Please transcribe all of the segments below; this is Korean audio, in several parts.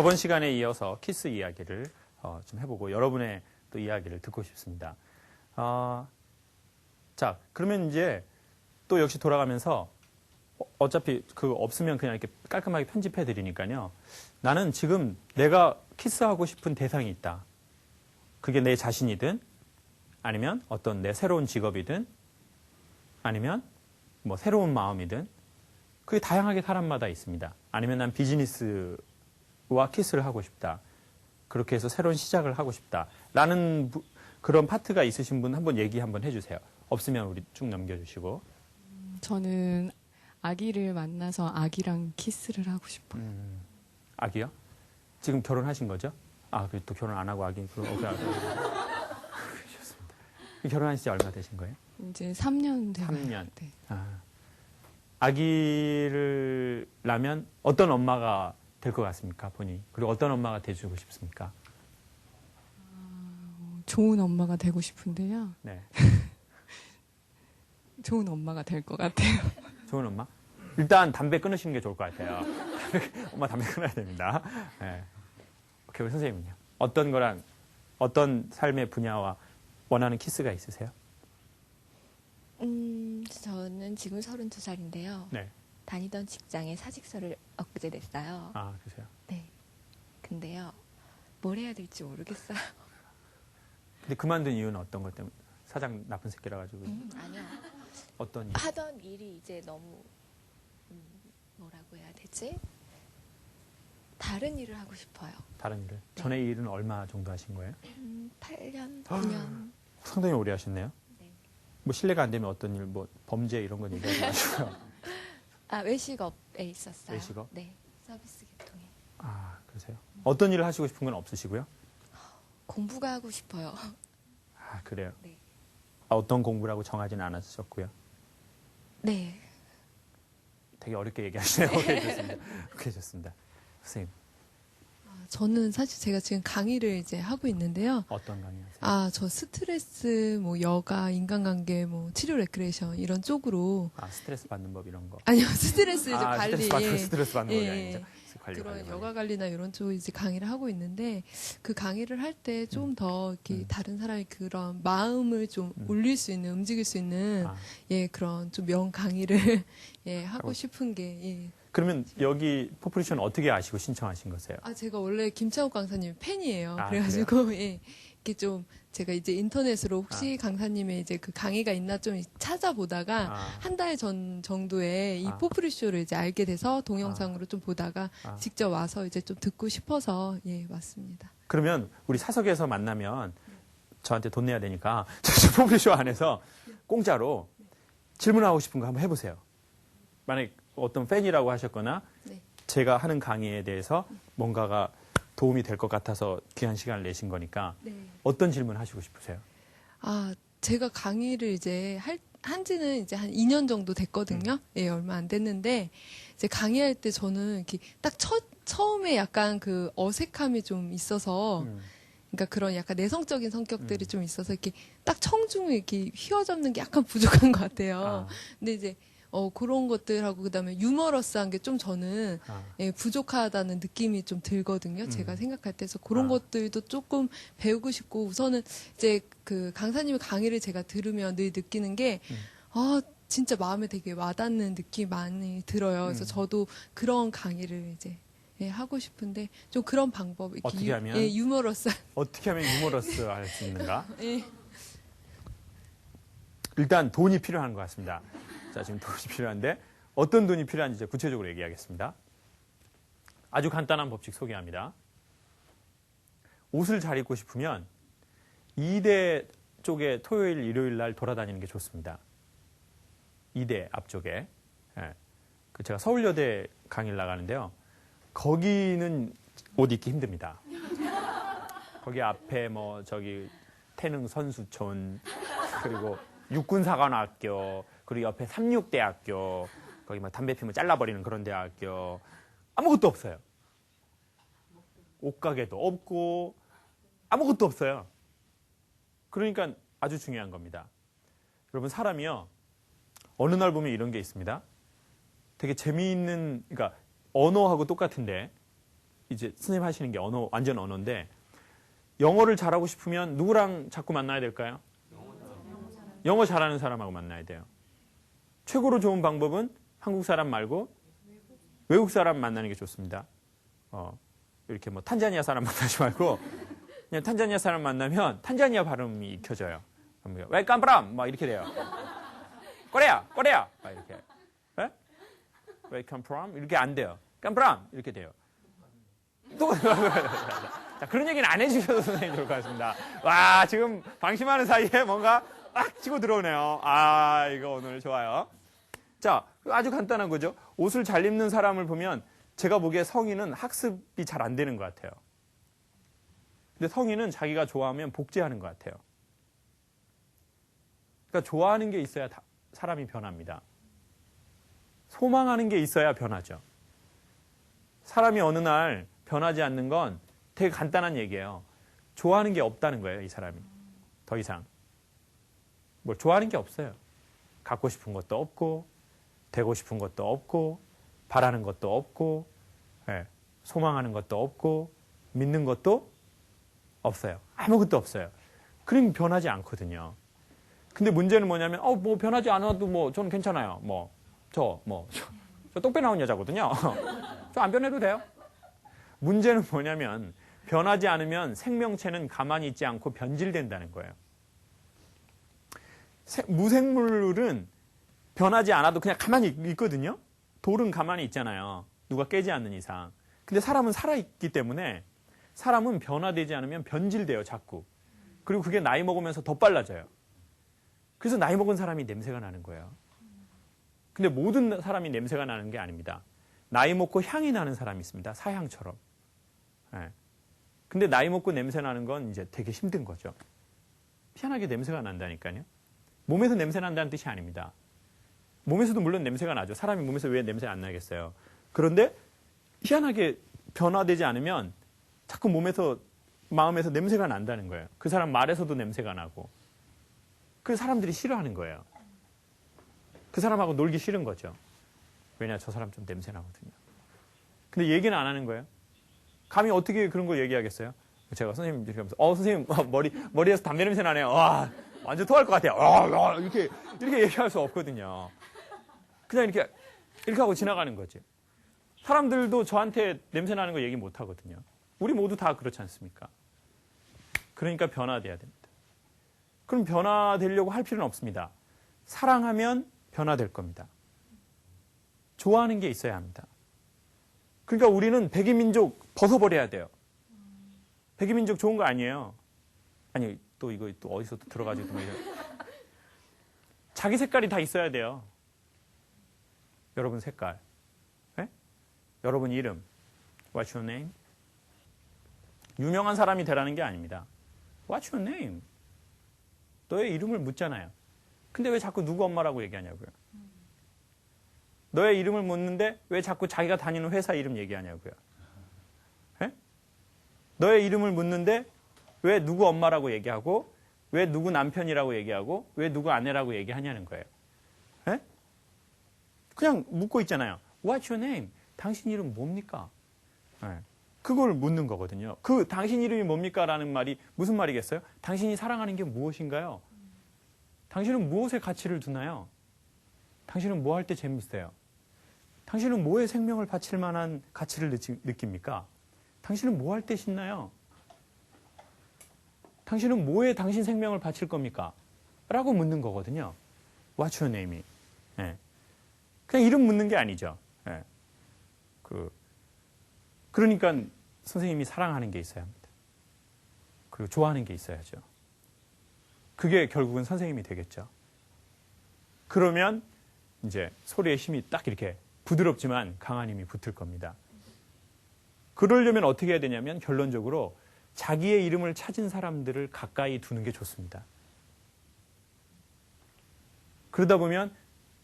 저번 시간에 이어서 키스 이야기를 좀 해보고 여러분의 또 이야기를 듣고 싶습니다. 자, 그러면 이제 또 역시 돌아가면서 어차피 그 없으면 그냥 이렇게 깔끔하게 편집해 드리니까요. 나는 지금 내가 키스하고 싶은 대상이 있다. 그게 내 자신이든 아니면 어떤 내 새로운 직업이든 아니면 뭐 새로운 마음이든 그게 다양하게 사람마다 있습니다. 아니면 난 비즈니스와 키스를 하고 싶다. 그렇게 해서 새로운 시작을 하고 싶다. 라는 그런 파트가 있으신 분 한번 얘기 한번 해주세요. 없으면 우리 쭉 넘겨주시고. 저는 아기를 만나서 아기랑 키스를 하고 싶어요. 아기요? 지금 결혼하신 거죠? 아, 그리고 또 결혼 안 하고 아기. 좋습니다. 결혼하신 지 얼마 되신 거예요? 이제 3년 돼요. 3년. 네. 아기를 낳으면 어떤 엄마가 될 것 같습니까, 본인이? 그리고 어떤 엄마가 돼주고 싶습니까? 좋은 엄마가 되고 싶은데요. 네. 좋은 엄마가 될 것 같아요. 좋은 엄마? 일단 담배 끊으시는 게 좋을 것 같아요. 엄마 담배 끊어야 됩니다. 네. 오케이, 우리 선생님은요? 어떤 삶의 분야와 원하는 키스가 있으세요? 저는 지금 32살인데요. 네. 다니던 직장에 사직서를 엊그제 냈어요. 아, 그러세요? 네. 근데요, 뭘 해야 될지 모르겠어요. 근데 그만둔 이유는 어떤 것 때문에? 사장 나쁜 새끼라 가지고. 아니요. 어떤 일? 하던 일이 이제 너무, 뭐라고 해야 되지? 다른 일을 하고 싶어요. 다른 일을? 네. 전에 일은 얼마 정도 하신 거예요? 8년, 9년. 상당히 오래 하셨네요. 네. 뭐 실례가 안 되면 어떤 일, 뭐 범죄 이런 건 얘기하지 마시고요. 외식업에 있었어요. 외식업? 네. 서비스 계통에. 아, 그러세요? 어떤 일을 하시고 싶은 건 없으시고요? 공부가 하고 싶어요. 아, 그래요? 네. 어떤 공부라고 정하지는 않으셨고요. 네. 되게 어렵게 얘기하시네요. 오케이, 좋습니다. 오케이, 좋습니다. 선생님, 저는 사실 제가 지금 강의를 이제 하고 있는데요. 어떤 강의 하세요? 저 스트레스, 뭐 여가, 인간관계, 뭐 치료 레크레이션 이런 쪽으로. 스트레스 받는 법 이런 거. 아니요, 스트레스 이제 관리. 스트레스 받는 법이 예, 아니죠. 관리, 그런 관리. 여가 관리나 이런 쪽 이제 강의를 하고 있는데 그 강의를 할 때 좀 더 이렇게 다른 사람의 그런 마음을 좀 올릴 수 있는, 움직일 수 있는 그런 좀 명 강의를 하고 싶은 게. 예. 그러면 여기 포프리션 어떻게 아시고 신청하신 거세요? 제가 원래 김창욱 강사님 팬이에요. 아, 그래가지고, 이렇게 좀, 제가 이제 인터넷으로 혹시 강사님의 이제 그 강의가 있나 좀 찾아보다가 한 달 전 정도에 이 포프리쇼를 이제 알게 돼서 동영상으로 좀 보다가 직접 와서 이제 좀 듣고 싶어서, 왔습니다. 그러면 우리 사석에서 만나면 저한테 돈 내야 되니까 포프리쇼 안에서 공짜로 질문하고 싶은 거 한번 해보세요. 만약에 어떤 팬이라고 하셨거나 네. 제가 하는 강의에 대해서 뭔가가 도움이 될 것 같아서 귀한 시간을 내신 거니까 네. 어떤 질문 하시고 싶으세요? 제가 강의를 이제 한지는 이제 한 2년 정도 됐거든요. 얼마 안 됐는데 이제 강의할 때 저는 이렇게 딱 처음에 약간 그 어색함이 좀 있어서 그러니까 그런 약간 내성적인 성격들이 좀 있어서 이렇게 딱 청중을 이렇게 휘어잡는 게 약간 부족한 것 같아요. 근데 이제 그런 것들하고 그다음에 유머러스한 게 좀 저는 부족하다는 느낌이 좀 들거든요. 제가 생각할 때. 그래서 그런 것들도 조금 배우고 싶고 우선은 이제 그 강사님의 강의를 제가 들으면 늘 느끼는 게 진짜 마음에 되게 와닿는 느낌이 많이 들어요. 그래서 저도 그런 강의를 이제 하고 싶은데 좀 그런 방법 이렇게 어떻게 하면 유머러스 어떻게 하면 유머러스 할 수 있는가? 예. 일단 돈이 필요한 것 같습니다. 자, 지금 돈이 필요한데 어떤 돈이 필요한지 이제 구체적으로 얘기하겠습니다. 아주 간단한 법칙 소개합니다. 옷을 잘 입고 싶으면 2대 쪽에 토요일, 일요일 날 돌아다니는 게 좋습니다. 2대 앞쪽에. 제가 서울여대 강의를 나가는데요. 거기는 옷 입기 힘듭니다. 거기 앞에 뭐 태릉 선수촌 그리고 육군사관학교 그리고 옆에 삼육대학교 거기 막 담배 피면 잘라버리는 그런 대학교 아무것도 없어요. 옷가게도 없고 아무것도 없어요. 그러니까 아주 중요한 겁니다. 여러분 사람이요 어느 날 보면 이런 게 있습니다. 되게 재미있는 그러니까 언어하고 똑같은데 이제 선생님 하시는 게 완전 언어인데 영어를 잘하고 싶으면 누구랑 자꾸 만나야 될까요? 영어 잘하는 사람하고 만나야 돼요. 최고로 좋은 방법은 한국 사람 말고 외국 사람 만나는 게 좋습니다. 이렇게 뭐 탄자니아 사람 만나지 말고 그냥 탄자니아 사람 만나면 탄자니아 발음이 익혀져요. 왜 깜브람 막 이렇게 돼요. 꼬레야 막 이렇게. 에? Where come from? 이렇게 안 돼요. 깜브람 이렇게 돼요. 또 자, 그런 얘기는 안 해주셔도 선생님 좋을 것 같습니다. 와, 지금 방심하는 사이에 뭔가 딱 치고 들어오네요. 아, 이거 오늘 좋아요. 자, 아주 간단한 거죠. 옷을 잘 입는 사람을 보면 제가 보기에 성인은 학습이 잘 안 되는 것 같아요. 근데 성인은 자기가 좋아하면 복제하는 것 같아요. 그러니까 좋아하는 게 있어야 사람이 변합니다. 소망하는 게 있어야 변하죠. 사람이 어느 날 변하지 않는 건 되게 간단한 얘기예요. 좋아하는 게 없다는 거예요, 이 사람이. 더 이상. 뭘 좋아하는 게 없어요. 갖고 싶은 것도 없고, 되고 싶은 것도 없고, 바라는 것도 없고, 소망하는 것도 없고, 믿는 것도 없어요. 아무것도 없어요. 그럼 변하지 않거든요. 근데 문제는 뭐냐면, 뭐 변하지 않아도 뭐 저는 괜찮아요. 저 똑배 나온 여자거든요. 저 안 변해도 돼요. 문제는 뭐냐면 변하지 않으면 생명체는 가만히 있지 않고 변질된다는 거예요. 무생물은 변하지 않아도 그냥 가만히 있거든요. 돌은 가만히 있잖아요. 누가 깨지 않는 이상. 근데 사람은 살아있기 때문에 사람은 변화되지 않으면 변질돼요, 자꾸. 그리고 그게 나이 먹으면서 더 빨라져요. 그래서 나이 먹은 사람이 냄새가 나는 거예요. 근데 모든 사람이 냄새가 나는 게 아닙니다. 나이 먹고 향이 나는 사람이 있습니다. 사향처럼. 근데 나이 먹고 냄새 나는 건 이제 되게 힘든 거죠. 희한하게 냄새가 난다니까요. 몸에서 냄새 난다는 뜻이 아닙니다. 몸에서도 물론 냄새가 나죠. 사람이 몸에서 왜 냄새 안 나겠어요. 그런데 희한하게 변화되지 않으면 자꾸 몸에서, 마음에서 냄새가 난다는 거예요. 그 사람 말에서도 냄새가 나고. 그 사람들이 싫어하는 거예요. 그 사람하고 놀기 싫은 거죠. 왜냐, 저 사람 좀 냄새 나거든요. 근데 얘기는 안 하는 거예요. 감히 어떻게 그런 거 얘기하겠어요? 제가 선생님 이렇게 하면서, 선생님, 머리에서 담배 냄새 나네요. 와, 완전 토할 것 같아요. 이렇게 얘기할 수 없거든요. 그냥 이렇게 하고 지나가는 거지. 사람들도 저한테 냄새 나는 거 얘기 못 하거든요. 우리 모두 다 그렇지 않습니까? 그러니까 변화돼야 됩니다. 그럼 변화되려고 할 필요는 없습니다. 사랑하면 변화될 겁니다. 좋아하는 게 있어야 합니다. 그러니까 우리는 백이민족 벗어버려야 돼요. 백이민족 좋은 거 아니에요. 아니, 또 이거 또 어디서 또 들어가지고. 자기 색깔이 다 있어야 돼요. 여러분 색깔. 네? 여러분 이름. What's your name? 유명한 사람이 되라는 게 아닙니다. What's your name? 너의 이름을 묻잖아요. 근데 왜 자꾸 누구 엄마라고 얘기하냐고요. 너의 이름을 묻는데 왜 자꾸 자기가 다니는 회사 이름 얘기하냐고요. 네? 너의 이름을 묻는데 왜 누구 엄마라고 얘기하고 왜 누구 남편이라고 얘기하고 왜 누구 아내라고 얘기하냐는 거예요. 네? 그냥 묻고 있잖아요. What's your name? 당신 이름 뭡니까? 네. 그걸 묻는 거거든요. 그 당신 이름이 뭡니까? 라는 말이 무슨 말이겠어요? 당신이 사랑하는 게 무엇인가요? 당신은 무엇에 가치를 두나요? 당신은 뭐 할 때 재밌어요? 당신은 뭐에 생명을 바칠 만한 가치를 느낍니까? 당신은 뭐 할 때 신나요? 당신은 뭐에 당신 생명을 바칠 겁니까? 라고 묻는 거거든요. What's your name이. 네. 그냥 이름 묻는 게 아니죠. 네. 그러니까 선생님이 사랑하는 게 있어야 합니다. 그리고 좋아하는 게 있어야죠. 그게 결국은 선생님이 되겠죠. 그러면 이제 소리의 힘이 딱 이렇게 부드럽지만 강한 힘이 붙을 겁니다. 그러려면 어떻게 해야 되냐면 결론적으로 자기의 이름을 찾은 사람들을 가까이 두는 게 좋습니다. 그러다 보면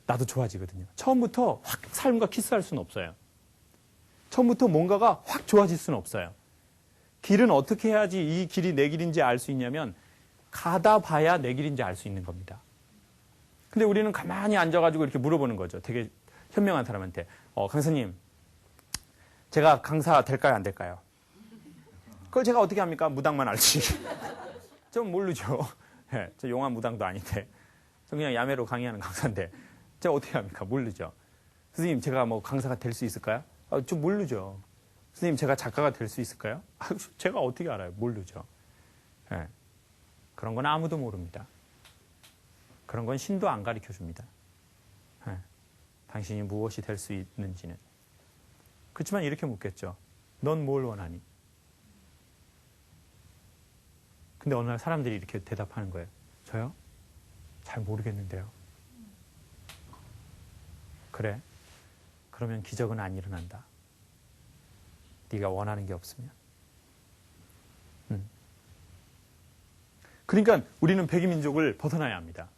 나도 좋아지거든요. 처음부터 확 삶과 키스할 수는 없어요. 처음부터 뭔가가 확 좋아질 수는 없어요. 길은 어떻게 해야지 이 길이 내 길인지 알 수 있냐면 가다 봐야 내 길인지 알 수 있는 겁니다. 근데 우리는 가만히 앉아가지고 이렇게 물어보는 거죠. 되게 현명한 사람한테. 강사님, 제가 강사 될까요, 안 될까요? 그걸 제가 어떻게 합니까? 무당만 알지. 좀 모르죠. 네, 저 용한 무당도 아닌데. 저 그냥 야매로 강의하는 강사인데. 제가 어떻게 합니까? 모르죠. 선생님, 제가 뭐 강사가 될 수 있을까요? 좀 모르죠. 선생님, 제가 작가가 될 수 있을까요? 제가 어떻게 알아요? 모르죠. 네. 그런 건 아무도 모릅니다. 그런 건 신도 안 가르쳐 줍니다. 네. 당신이 무엇이 될 수 있는지는. 그렇지만 이렇게 묻겠죠. 넌 뭘 원하니? 근데 어느 날 사람들이 이렇게 대답하는 거예요. 저요? 잘 모르겠는데요. 그래? 그러면 기적은 안 일어난다. 네가 원하는 게 없으면. 그러니까 우리는 백이민족을 벗어나야 합니다.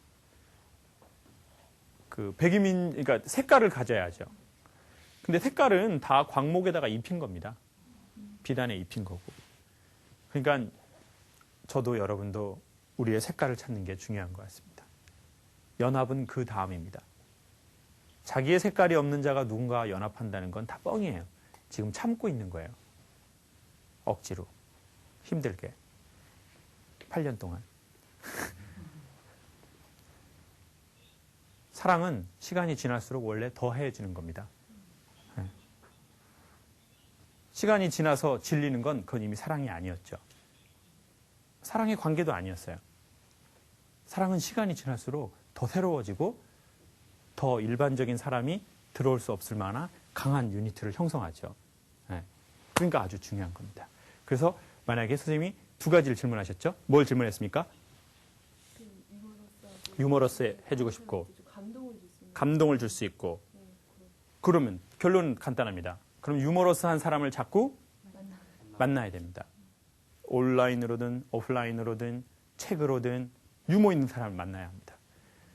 그러니까 색깔을 가져야죠. 근데 색깔은 다 광목에다가 입힌 겁니다. 비단에 입힌 거고. 그러니까 저도 여러분도 우리의 색깔을 찾는 게 중요한 것 같습니다. 연합은 그 다음입니다. 자기의 색깔이 없는 자가 누군가와 연합한다는 건 다 뻥이에요. 지금 참고 있는 거예요. 억지로. 힘들게. 8년 동안. 사랑은 시간이 지날수록 원래 더해지는 겁니다. 시간이 지나서 질리는 건 그건 이미 사랑이 아니었죠. 사랑의 관계도 아니었어요. 사랑은 시간이 지날수록 더 새로워지고 더 일반적인 사람이 들어올 수 없을 만한 강한 유니트를 형성하죠. 그러니까 아주 중요한 겁니다. 그래서 만약에 선생님이 두 가지를 질문하셨죠? 뭘 질문했습니까? 유머러스 해주고 싶고 감동을 줄 수 있고 그러면 결론은 간단합니다. 그럼 유머러스한 사람을 자꾸 만나야 됩니다. 온라인으로든 오프라인으로든 책으로든 유머 있는 사람을 만나야 합니다.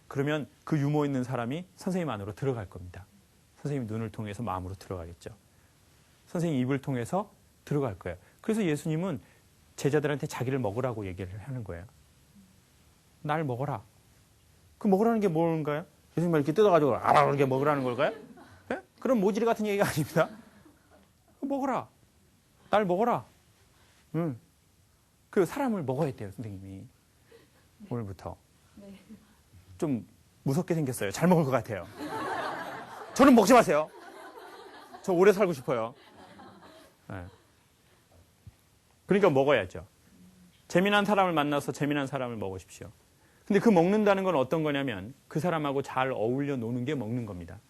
그러면 그 유머 있는 사람이 선생님 안으로 들어갈 겁니다. 선생님 눈을 통해서 마음으로 들어가겠죠. 선생님 입을 통해서 들어갈 거예요. 그래서 예수님은 제자들한테 자기를 먹으라고 얘기를 하는 거예요. 날 먹어라. 그 먹으라는 게 뭔가요? 예수님만 이렇게 뜯어가지고 이렇게 먹으라는 걸까요? 네? 그런 모질이 같은 얘기가 아닙니다. 먹어라. 날 먹어라. 그 사람을 먹어야 돼요, 선생님이. 오늘부터. 좀 무섭게 생겼어요. 잘 먹을 것 같아요. 저는 먹지 마세요. 저 오래 살고 싶어요. 네. 그러니까 먹어야죠. 재미난 사람을 만나서 재미난 사람을 먹으십시오. 근데 그 먹는다는 건 어떤 거냐면 그 사람하고 잘 어울려 노는 게 먹는 겁니다.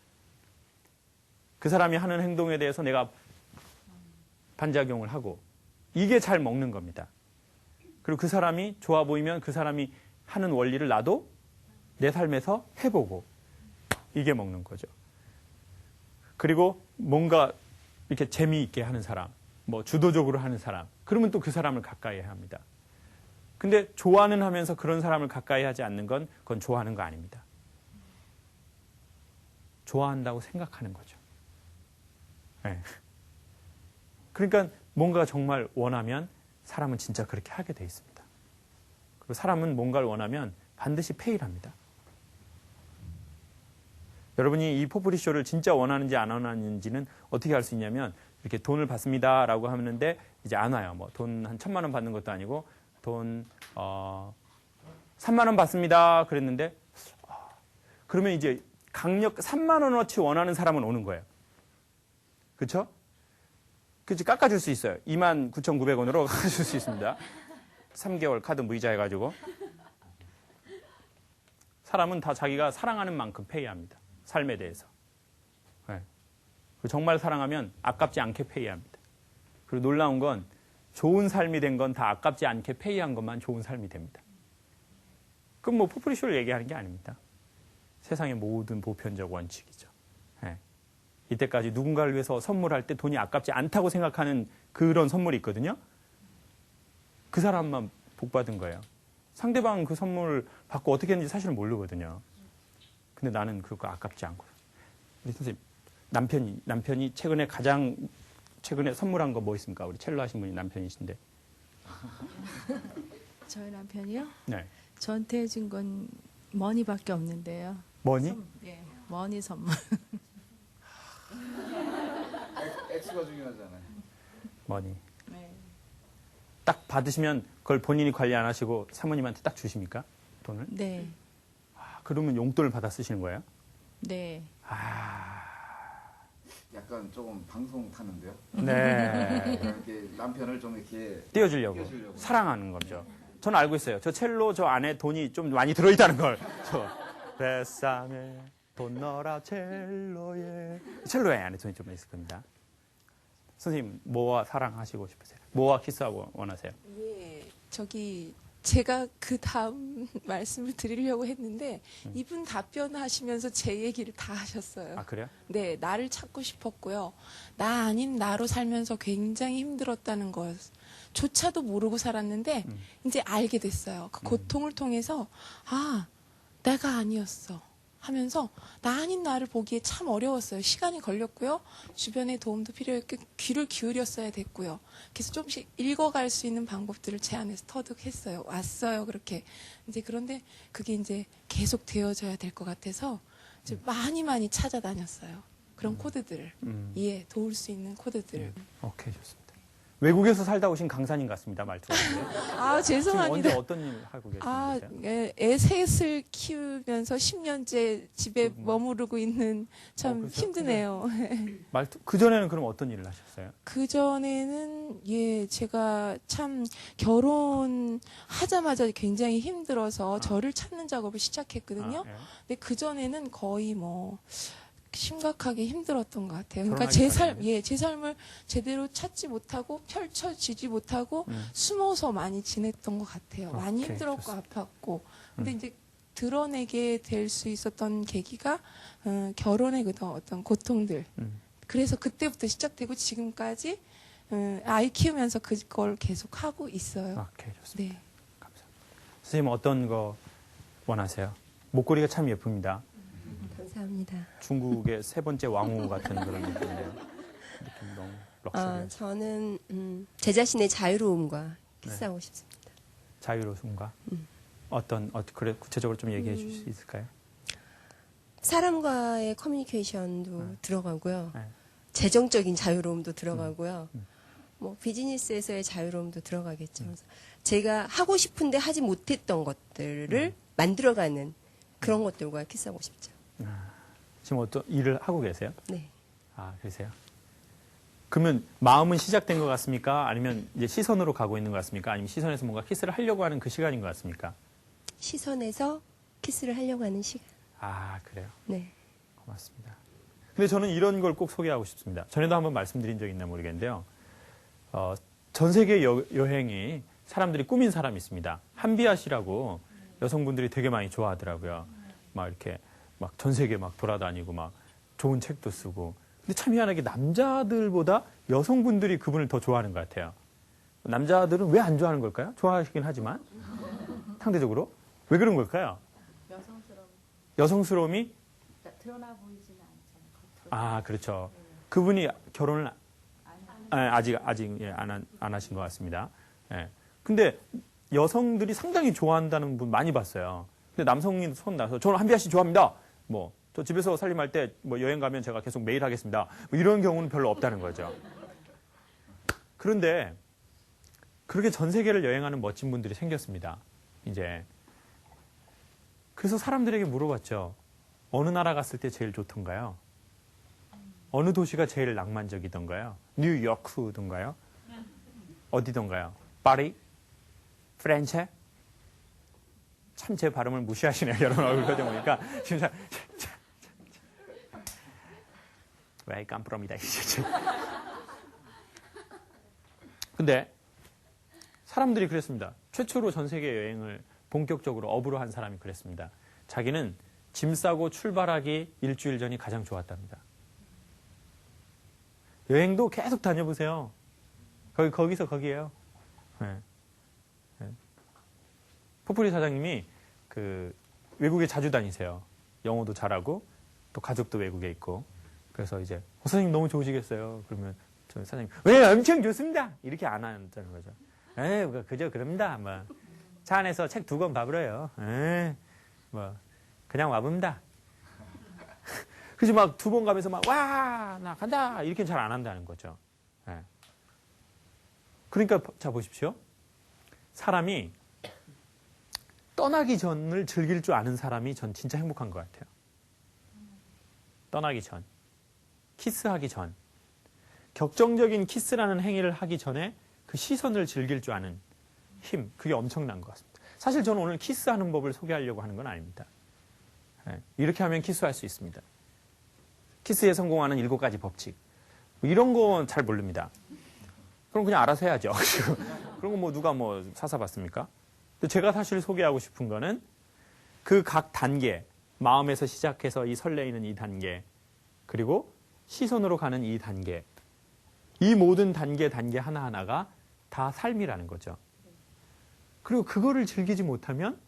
그 사람이 하는 행동에 대해서 내가 반작용을 하고 이게 잘 먹는 겁니다. 그리고 그 사람이 좋아 보이면 그 사람이 하는 원리를 나도 내 삶에서 해보고 이게 먹는 거죠. 그리고 뭔가 이렇게 재미있게 하는 사람, 뭐 주도적으로 하는 사람, 그러면 또 그 사람을 가까이 해야 합니다. 근데 좋아는 하면서 그런 사람을 가까이 하지 않는 건 그건 좋아하는 거 아닙니다. 좋아한다고 생각하는 거죠. 네. 그러니까 뭔가 정말 원하면 사람은 진짜 그렇게 하게 돼 있습니다. 그리고 사람은 뭔가를 원하면 반드시 페일합니다. 여러분이 이 포프리쇼를 진짜 원하는지 안 원하는지는 어떻게 알 수 있냐면 이렇게 돈을 받습니다라고 하는데 이제 안 와요. 뭐 돈 한 1,000만 원 받는 것도 아니고 돈 3만 원 받습니다. 그랬는데 그러면 이제 강력 3만 원어치 원하는 사람은 오는 거예요. 그렇죠? 그치 깎아줄 수 있어요. 29,900원으로 깎아줄 수 있습니다. 3개월 카드 무이자 해가지고. 사람은 다 자기가 사랑하는 만큼 페이합니다. 삶에 대해서. 네. 정말 사랑하면 아깝지 않게 페이합니다. 그리고 놀라운 건 좋은 삶이 된 건 다 아깝지 않게 페이한 것만 좋은 삶이 됩니다. 그럼 뭐 포프리쇼를 얘기하는 게 아닙니다. 세상의 모든 보편적 원칙이죠. 네. 이때까지 누군가를 위해서 선물할 때 돈이 아깝지 않다고 생각하는 그런 선물이 있거든요. 그 사람만 복 받은 거예요. 상대방은 그 선물을 받고 어떻게 했는지 사실은 모르거든요. 근데 나는 그거 아깝지 않고. 우리 선생님, 남편이 최근에 선물한 거 뭐 있습니까? 우리 첼로 하신 분이 남편이신데. 저희 남편이요? 네. 저한테 해준 건 머니밖에 없는데요. 머니? 예, 머니 선물. 액수가 중요하잖아요. 머니. 네. 딱 받으시면 그걸 본인이 관리 안 하시고 사모님한테 딱 주십니까? 돈을? 네. 아, 그러면 용돈을 받아 쓰시는 거예요? 네. 약간 조금 방송 타는데요. 네. 이렇게 남편을 좀 이렇게 띄워주려고. 띄워주려고. 사랑하는 거죠. 저는 알고 있어요. 저 첼로 저 안에 돈이 좀 많이 들어있다는 걸. 저 뱃삼에 돈 넣어라 첼로에. 첼로에 안에 돈이 좀 있을 겁니다. 선생님, 뭐와 사랑하시고 싶으세요? 뭐와 키스하고 원하세요? 예, 제가 그 다음 말씀을 드리려고 했는데 이분 답변하시면서 제 얘기를 다 하셨어요. 아, 그래요? 네, 나를 찾고 싶었고요. 나 아닌 나로 살면서 굉장히 힘들었다는 것조차도 모르고 살았는데 이제 알게 됐어요. 그 고통을 통해서 아, 내가 아니었어 하면서 나 아닌 나를 보기에 참 어려웠어요. 시간이 걸렸고요. 주변의 도움도 필요했고 귀를 기울였어야 됐고요. 그래서 조금씩 읽어갈 수 있는 방법들을 제 안에서 터득했어요. 왔어요. 그렇게. 이제 그런데 그게 이제 계속 되어져야 될 것 같아서 이제 많이 찾아다녔어요. 그런 코드들을. 예, 도울 수 있는 코드들을. 오케이, 좋습니다. 외국에서 살다 오신 강사님 같습니다, 말투가. 아, 지금 죄송합니다. 언제 어떤 일 하고 아, 계세요? 예, 애 셋을 키우면서 10년째 집에 머무르고 있는 참 그래서? 힘드네요. 말투, 그전에는 그럼 어떤 일을 하셨어요? 그전에는, 예, 제가 참 결혼하자마자 굉장히 힘들어서 저를 찾는 작업을 시작했거든요. 아, 예. 근데 그전에는 거의 뭐, 심각하게 힘들었던 것 같아요. 그러니까 결혼하기 제 삶을 제대로 찾지 못하고 펼쳐지지 못하고 음. 숨어서 많이 지냈던 것 같아요. 많이 오케이, 힘들었고 좋습니다. 아팠고. 근데 이제 드러내게 될 수 있었던 계기가 결혼의 그 어떤 고통들. 그래서 그때부터 시작되고 지금까지 아이 키우면서 그걸 계속 하고 있어요. 오케이, 좋습니다. 네. 감사합니다. 선생님 어떤 거 원하세요? 목걸이가 참 예쁩니다. 감사합니다. 중국의 세 번째 왕후 같은 그런 느낌이네요. 느낌 너무 럭셔리해서. 저는 제 자신의 자유로움과 키스하고 싶습니다. 자유로움과 그래 구체적으로 좀 얘기해 줄 수 있을까요? 사람과의 커뮤니케이션도 들어가고요. 네. 재정적인 자유로움도 들어가고요. 뭐 비즈니스에서의 자유로움도 들어가겠죠. 그래서 제가 하고 싶은데 하지 못했던 것들을 만들어가는 그런 것들과 키스하고 싶죠. 지금 어떤 일을 하고 계세요? 네. 아, 그러세요? 그러면 마음은 시작된 것 같습니까? 아니면 이제 시선으로 가고 있는 것 같습니까? 아니면 시선에서 뭔가 키스를 하려고 하는 그 시간인 것 같습니까? 시선에서 키스를 하려고 하는 시간. 아, 그래요. 네. 고맙습니다. 근데 저는 이런 걸 꼭 소개하고 싶습니다. 전에도 한번 말씀드린 적이 있나 모르겠는데요. 전 세계 여행이 사람들이 꾸민 사람이 있습니다. 한비아 씨라고 여성분들이 되게 많이 좋아하더라고요. 막 이렇게 막 전 세계 막 돌아다니고 막 좋은 책도 쓰고. 근데 참 희한하게 남자들보다 여성분들이 그분을 더 좋아하는 것 같아요. 남자들은 왜 안 좋아하는 걸까요? 좋아하시긴 하지만 상대적으로 왜 그런 걸까요? 여성스러움이 드러나 보이지는 않잖아요. 아, 그렇죠. 그분이 결혼을 아직 안 하신 것 같습니다. 예. 근데 여성들이 상당히 좋아한다는 분 많이 봤어요. 근데 남성인 손 나서 저는 한비아 씨 좋아합니다. 뭐 저 집에서 살림할 때 뭐 여행 가면 제가 계속 매일 하겠습니다. 뭐 이런 경우는 별로 없다는 거죠. 그런데 그렇게 전 세계를 여행하는 멋진 분들이 생겼습니다. 이제 그래서 사람들에게 물어봤죠. 어느 나라 갔을 때 제일 좋던가요? 어느 도시가 제일 낭만적이던가요? 뉴요크던가요? 어디던가요? 파리? 프렌체? 참 제 발음을 무시하시네요. 여러분 얼굴 표정 보니까. 진짜. 왜 깜프럽니다. 근데 사람들이 그랬습니다. 최초로 전 세계 여행을 본격적으로 업으로 한 사람이 그랬습니다. 자기는 짐 싸고 출발하기 일주일 전이 가장 좋았답니다. 여행도 계속 다녀보세요. 거기서 거기에요. 네. 네. 포프리 사장님이 그 외국에 자주 다니세요. 영어도 잘하고 또 가족도 외국에 있고. 그래서 이제 선생님 너무 좋으시겠어요. 그러면 저 사장님 왜 엄청 좋습니다. 이렇게 안 한다는 거죠. 에이 그저 그럽니다. 뭐 차 안에서 책 2권 봐버려요. 에이 뭐 그냥 와봅니다. 그래서 막 2번 가면서 막, 와, 나 간다. 이렇게 잘 안 한다는 거죠. 예. 그러니까, 자, 보십시오. 사람이 떠나기 전을 즐길 줄 아는 사람이 전 진짜 행복한 것 같아요. 떠나기 전. 키스하기 전. 격정적인 키스라는 행위를 하기 전에 그 시선을 즐길 줄 아는 힘. 그게 엄청난 것 같습니다. 사실 저는 오늘 키스하는 법을 소개하려고 하는 건 아닙니다. 예. 이렇게 하면 키스할 수 있습니다. 키스에 성공하는 7가지 법칙. 뭐 이런 건 잘 모릅니다. 그럼 그냥 알아서 해야죠. 그런 거 뭐 누가 뭐 사사봤습니까? 근데 제가 사실 소개하고 싶은 거는 그 각 단계, 마음에서 시작해서 이 설레이는 이 단계, 그리고 시선으로 가는 이 단계, 이 모든 단계 하나하나가 다 삶이라는 거죠. 그리고 그거를 즐기지 못하면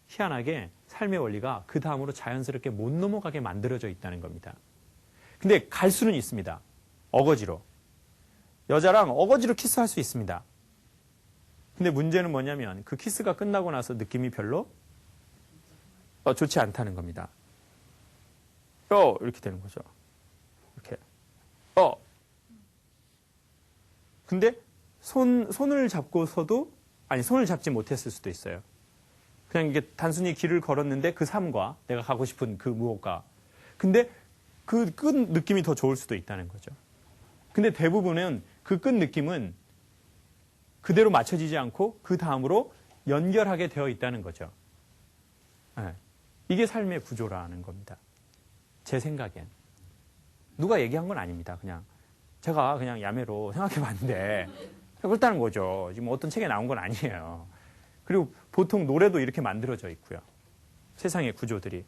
희한하게 삶의 원리가 그 다음으로 자연스럽게 못 넘어가게 만들어져 있다는 겁니다. 근데 갈 수는 있습니다. 어거지로. 여자랑 어거지로 키스할 수 있습니다. 근데 문제는 뭐냐면 그 키스가 끝나고 나서 느낌이 별로 좋지 않다는 겁니다. 이렇게 되는 거죠. 이렇게. 근데 손을 잡고서도 손을 잡지 못했을 수도 있어요. 그냥 이게 단순히 길을 걸었는데 그 삶과 내가 가고 싶은 그 무엇과. 근데 그 끝 느낌이 더 좋을 수도 있다는 거죠. 근데 대부분은 그 끝 느낌은 그대로 맞춰지지 않고 그 다음으로 연결하게 되어 있다는 거죠. 네. 이게 삶의 구조라는 겁니다. 제 생각엔. 누가 얘기한 건 아닙니다. 그냥 제가 그냥 야매로 생각해 봤는데 그렇다는 거죠. 지금 어떤 책에 나온 건 아니에요. 그리고 보통 노래도 이렇게 만들어져 있고요. 세상의 구조들이.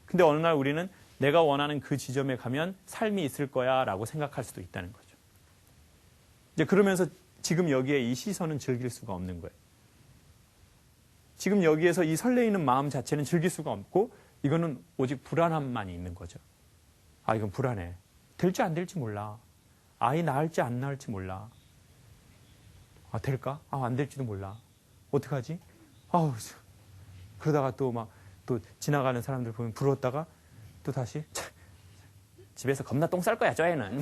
근데 어느 날 우리는 내가 원하는 그 지점에 가면 삶이 있을 거야 라고 생각할 수도 있다는 거죠. 이제 그러면서 지금 여기에 이 시선은 즐길 수가 없는 거예요. 지금 여기에서 이 설레이는 마음 자체는 즐길 수가 없고 이거는 오직 불안함만 있는 거죠. 이건 불안해. 될지 안 될지 몰라. 아이 낳을지 안 낳을지 몰라. 될까? 안 될지도 몰라. 어떡하지? 그러다가 또 지나가는 사람들 보면 부러웠다가 또 다시 집에서 겁나 똥 쌀 거야, 저 애는.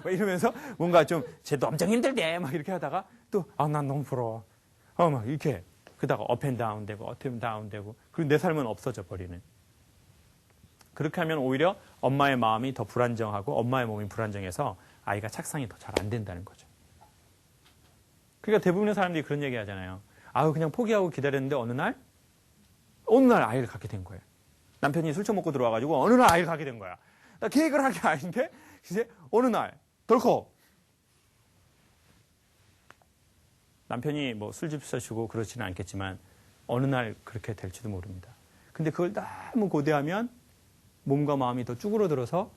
이러면서 뭔가 좀 쟤도 엄청 힘들대. 막 이렇게 하다가 또 난 너무 부러워. 막 이렇게 그러다가 업 앤 다운 되고 업 앤 다운 되고 그리고 내 삶은 없어져 버리는. 그렇게 하면 오히려 엄마의 마음이 더 불안정하고 엄마의 몸이 불안정해서 아이가 착상이 더 잘 안 된다는 거죠. 그러니까 대부분의 사람들이 그런 얘기 하잖아요. 그냥 포기하고 기다렸는데 어느 날 아이를 갖게 된 거예요. 남편이 술 처먹고 들어와가지고 어느 날 아이를 갖게 된 거야. 나 계획을 한 게 아닌데 이제 어느 날 덜컥 남편이 뭐 술집 서시고 그렇지는 않겠지만 어느 날 그렇게 될지도 모릅니다. 근데 그걸 너무 고대하면 몸과 마음이 더 쭈그러들어서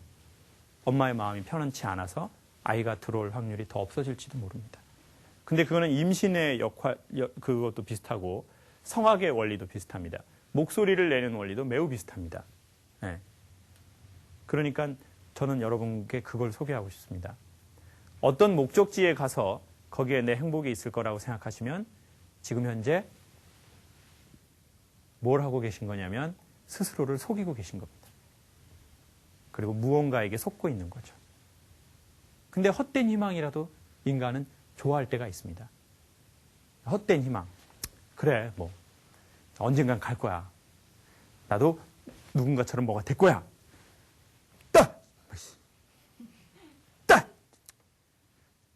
엄마의 마음이 편안치 않아서 아이가 들어올 확률이 더 없어질지도 모릅니다. 근데 그거는 임신의 그것도 비슷하고 성악의 원리도 비슷합니다. 목소리를 내는 원리도 매우 비슷합니다. 네. 그러니까 저는 여러분께 그걸 소개하고 싶습니다. 어떤 목적지에 가서 거기에 내 행복이 있을 거라고 생각하시면 지금 현재 뭘 하고 계신 거냐면 스스로를 속이고 계신 겁니다. 그리고 무언가에게 속고 있는 거죠. 근데 헛된 희망이라도 인간은 좋아할 때가 있습니다. 헛된 희망. 그래, 언젠간 갈 거야. 나도 누군가처럼 뭐가 될 거야.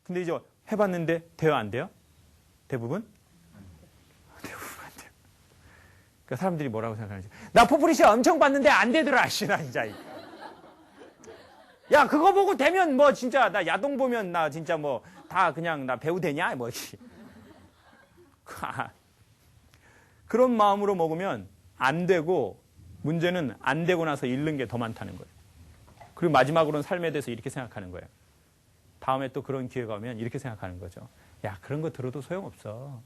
근데 이제 해봤는데 돼요, 안 돼요? 대부분? 대부분 안 돼요. 그러니까 사람들이 뭐라고 생각하는지. 나 포프리시 엄청 봤는데 안 되더라, 나 진짜. 야, 그거 보고 되면 진짜, 나 야동 보면 나 진짜 다 그냥 나 배우 되냐? 그런 마음으로 먹으면 안 되고, 문제는 안 되고 나서 잃는 게 더 많다는 거예요. 그리고 마지막으로는 삶에 대해서 이렇게 생각하는 거예요. 다음에 또 그런 기회가 오면 이렇게 생각하는 거죠. 야, 그런 거 들어도 소용없어.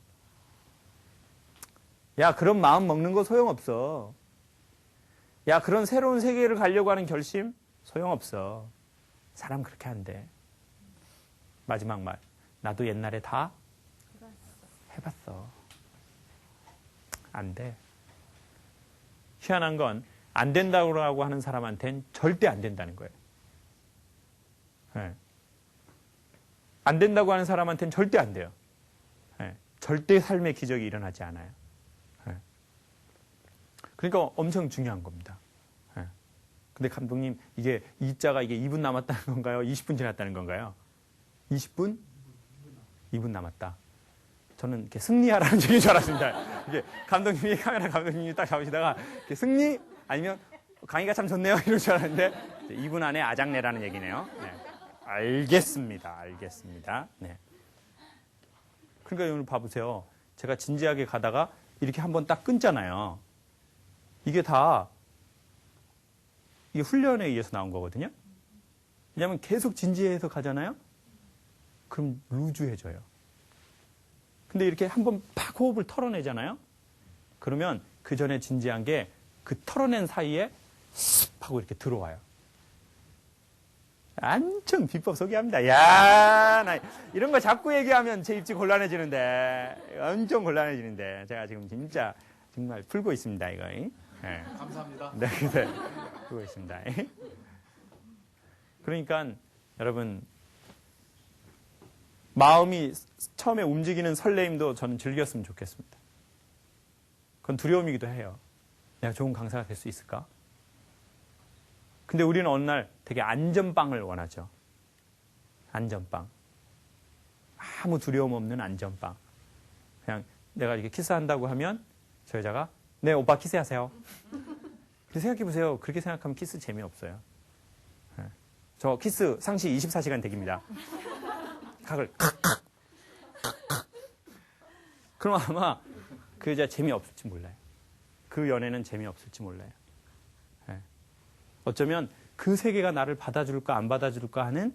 야, 그런 마음 먹는 거 소용없어. 야, 그런 새로운 세계를 가려고 하는 결심 소용없어. 사람 그렇게 한대. 마지막 말. 나도 옛날에 다 해봤어. 안 돼. 희한한 건 안 된다고 하는 사람한테는 절대 안 된다는 거예요. 네. 안 된다고 하는 사람한테는 절대 안 돼요. 네. 절대 삶의 기적이 일어나지 않아요. 네. 그러니까 엄청 중요한 겁니다. 네. 근데 감독님, 이게 이자가 이게 2분 남았다는 건가요? 20분 지났다는 건가요? 20분? 2분 남았다. 저는 이렇게 승리하라는 얘기인 줄 알았습니다. 이게 감독님이, 카메라 감독님이 딱 잡으시다가 승리? 아니면 강의가 참 좋네요. 이럴 줄 알았는데 2분 안에 아작내라는 얘기네요. 네. 알겠습니다. 알겠습니다. 네. 그러니까 오늘 봐보세요. 제가 진지하게 가다가 이렇게 한번 딱 끊잖아요. 이게 다 이게 훈련에 의해서 나온 거거든요. 왜냐하면 계속 진지해서 가잖아요. 그럼 루즈해져요. 근데 이렇게 한번 팍 호흡을 털어내잖아요. 그러면 그 전에 진지한 게 그 털어낸 사이에 습 하고 이렇게 들어와요. 엄청 비법 소개합니다. 야, 나 이런 거 자꾸 얘기하면 제 입지 곤란해지는데, 엄청 곤란해지는데, 제가 지금 진짜 정말 풀고 있습니다, 이거. 네. 감사합니다. 네, 풀고 있습니다. 그러니까 여러분, 마음이 처음에 움직이는 설레임도 저는 즐겼으면 좋겠습니다. 그건 두려움이기도 해요. 내가 좋은 강사가 될 수 있을까? 근데 우리는 어느 날 되게 안전빵을 원하죠. 안전빵. 아무 두려움 없는 안전빵. 그냥 내가 이렇게 키스한다고 하면 저 여자가 네, 오빠 키스하세요. 근데 생각해보세요. 그렇게 생각하면 키스 재미없어요. 네. 저 키스 상시 24시간 대기입니다. 각을 칵칵 그럼 아마 그 여자 재미없을지 몰라요. 그 연애는 재미없을지 몰라요. 네. 어쩌면 그 세계가 나를 받아줄까 안 받아줄까 하는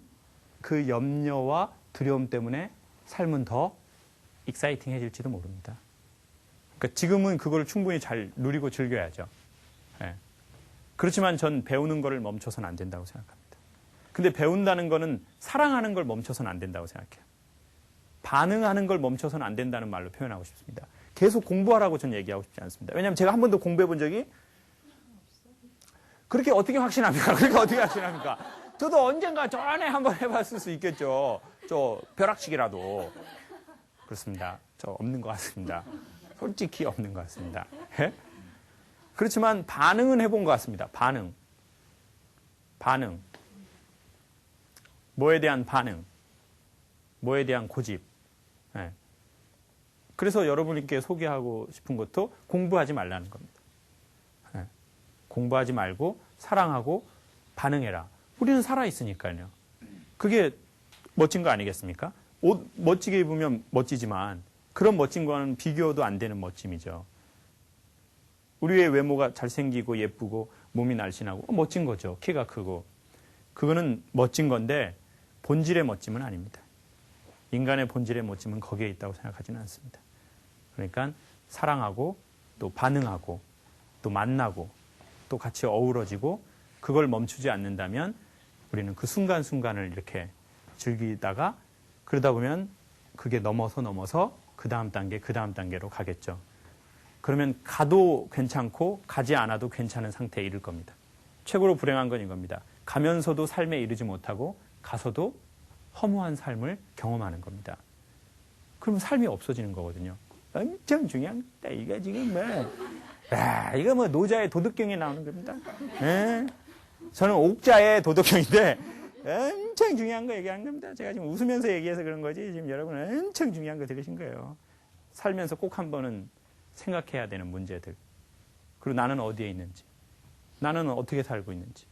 그 염려와 두려움 때문에 삶은 더 익사이팅해질지도 모릅니다. 그러니까 지금은 그걸 충분히 잘 누리고 즐겨야죠. 네. 그렇지만 전 배우는 거를 멈춰서는 안 된다고 생각합니다. 근데 배운다는 거는 사랑하는 걸 멈춰서는 안 된다고 생각해요. 반응하는 걸 멈춰서는 안 된다는 말로 표현하고 싶습니다. 계속 공부하라고 저는 얘기하고 싶지 않습니다. 왜냐하면 제가 한 번도 공부해 본 적이 그렇게 어떻게 확신합니까? 그렇게 어떻게 확신합니까? 저도 언젠가 전에 한번 해봤을 수 있겠죠. 저 벼락치기라도. 그렇습니다. 저 없는 것 같습니다. 솔직히 없는 것 같습니다. 예? 그렇지만 반응은 해본 것 같습니다. 반응. 뭐에 대한 반응. 뭐에 대한 고집. 예. 그래서 여러분께 소개하고 싶은 것도 공부하지 말라는 겁니다. 예. 공부하지 말고 사랑하고 반응해라. 우리는 살아있으니까요. 그게 멋진 거 아니겠습니까? 옷 멋지게 입으면 멋지지만 그런 멋진 거는 비교도 안 되는 멋짐이죠. 우리의 외모가 잘생기고 예쁘고 몸이 날씬하고 멋진 거죠. 키가 크고. 그거는 멋진 건데 본질의 멋짐은 아닙니다. 인간의 본질의 멋짐은 거기에 있다고 생각하지는 않습니다. 그러니까 사랑하고 또 반응하고 또 만나고 또 같이 어우러지고 그걸 멈추지 않는다면 우리는 그 순간순간을 이렇게 즐기다가 그러다 보면 그게 넘어서 그 다음 단계로 가겠죠. 그러면 가도 괜찮고 가지 않아도 괜찮은 상태에 이를 겁니다. 최고로 불행한 건 이겁니다. 가면서도 삶에 이르지 못하고 가서도 허무한 삶을 경험하는 겁니다. 그럼 삶이 없어지는 거거든요. 엄청 중요한 겁니다. 이거 지금 이거 뭐 노자의 도덕경에 나오는 겁니다. 예? 저는 옥자의 도덕경인데 엄청 중요한 거 얘기하는 겁니다. 제가 지금 웃으면서 얘기해서 그런 거지 지금 여러분 엄청 중요한 거 들으신 거예요. 살면서 꼭 한 번은 생각해야 되는 문제들. 그리고 나는 어디에 있는지. 나는 어떻게 살고 있는지.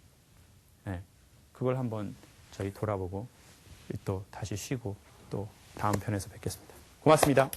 예. 그걸 한번 저희 돌아보고 또 다시 쉬고 또 다음 편에서 뵙겠습니다. 고맙습니다.